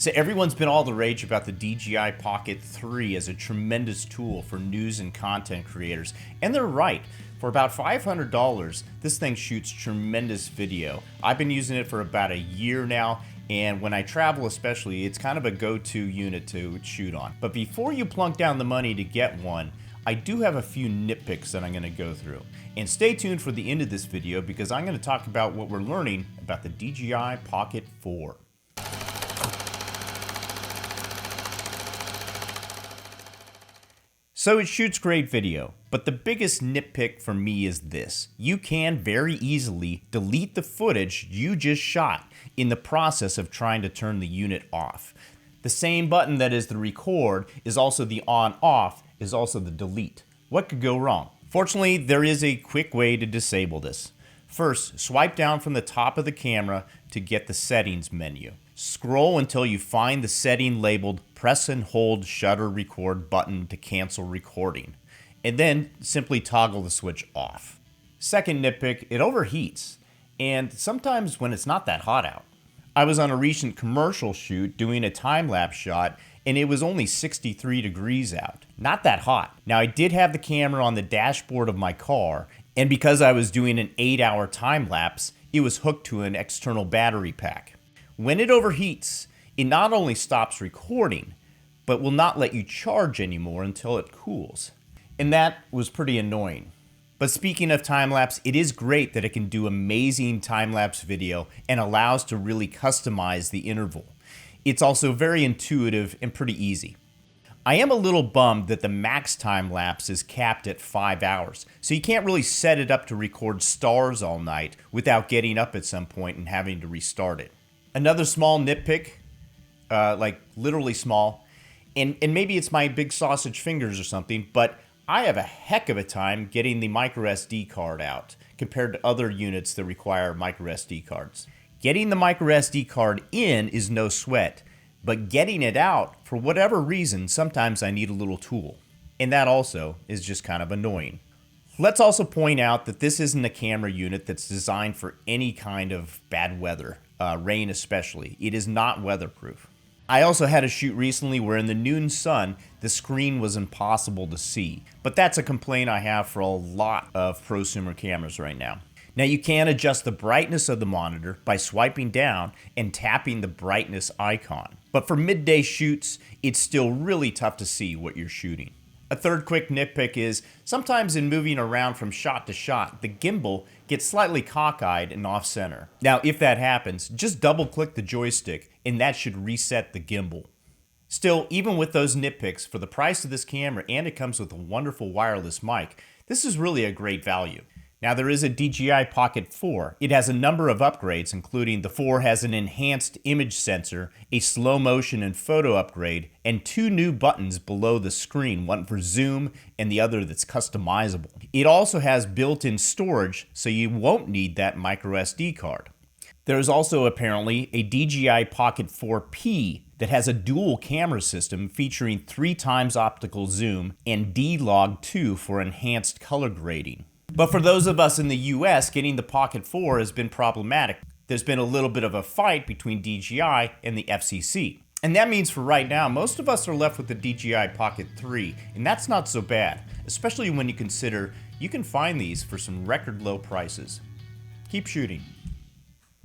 So everyone's been all the rage about the DJI Pocket 3 as a tremendous tool for news and content creators. And they're right. For about $500, this thing shoots tremendous video. I've been using it for about a year now, and when I travel especially, it's kind of a go-to unit to shoot on. But before you plunk down the money to get one, I do have a few nitpicks that I'm going to go through. And stay tuned for the end of this video because I'm going to talk about what we're learning about the DJI Pocket 4. So it shoots great video, but the biggest nitpick for me is this. You can very easily delete the footage you just shot in the process of trying to turn the unit off. The same button that is the record is also the on-off, is also the delete. What could go wrong? Fortunately, there is a quick way to disable this. First, swipe down from the top of the camera to get the settings menu. Scroll until you find the setting labeled press and hold shutter record button to cancel recording, and then simply toggle the switch off. Second nitpick, it overheats, and sometimes when it's not that hot out. I was on a recent commercial shoot doing a time-lapse shot, and it was only 63 degrees out. Not that hot. Now I did have the camera on the dashboard of my car, and because I was doing an 8-hour time-lapse, it was hooked to an external battery pack. When it overheats, it not only stops recording, but will not let you charge anymore until it cools. And that was pretty annoying. But speaking of time-lapse, it is great that it can do amazing time-lapse video and allows to really customize the interval. It's also very intuitive and pretty easy. I am a little bummed that the max time-lapse is capped at 5 hours, so you can't really set it up to record stars all night without getting up at some point and having to restart it. Another small nitpick, like literally small, and maybe it's my big sausage fingers or something, but I have a heck of a time getting the micro SD card out compared to other units that require micro SD cards. Getting the micro SD card in is no sweat, but getting it out, for whatever reason, sometimes I need a little tool. And that also is just kind of annoying. Let's also point out that this isn't a camera unit that's designed for any kind of bad weather, rain especially. It is not weatherproof. I also had a shoot recently where in the noon sun, the screen was impossible to see. But that's a complaint I have for a lot of prosumer cameras right now. Now you can adjust the brightness of the monitor by swiping down and tapping the brightness icon. But for midday shoots, it's still really tough to see what you're shooting. A third quick nitpick is sometimes in moving around from shot to shot, the gimbal gets slightly cockeyed and off center. Now, if that happens, just double click the joystick and that should reset the gimbal. Still, even with those nitpicks, for the price of this camera and it comes with a wonderful wireless mic, this is really a great value. Now there is a DJI Pocket 4. It has a number of upgrades, including the 4 has an enhanced image sensor, a slow motion and photo upgrade, and 2 new buttons below the screen, one for zoom and the other that's customizable. It also has built-in storage, so you won't need that micro SD card. There is also apparently a DJI Pocket 4P that has a dual camera system featuring 3 times optical zoom and D-Log 2 for enhanced color grading. But for those of us in the US, getting the Pocket 4 has been problematic. There's been a little bit of a fight between DJI and the FCC. And that means for right now, most of us are left with the DJI Pocket 3, and that's not so bad, especially when you consider you can find these for some record low prices. Keep shooting.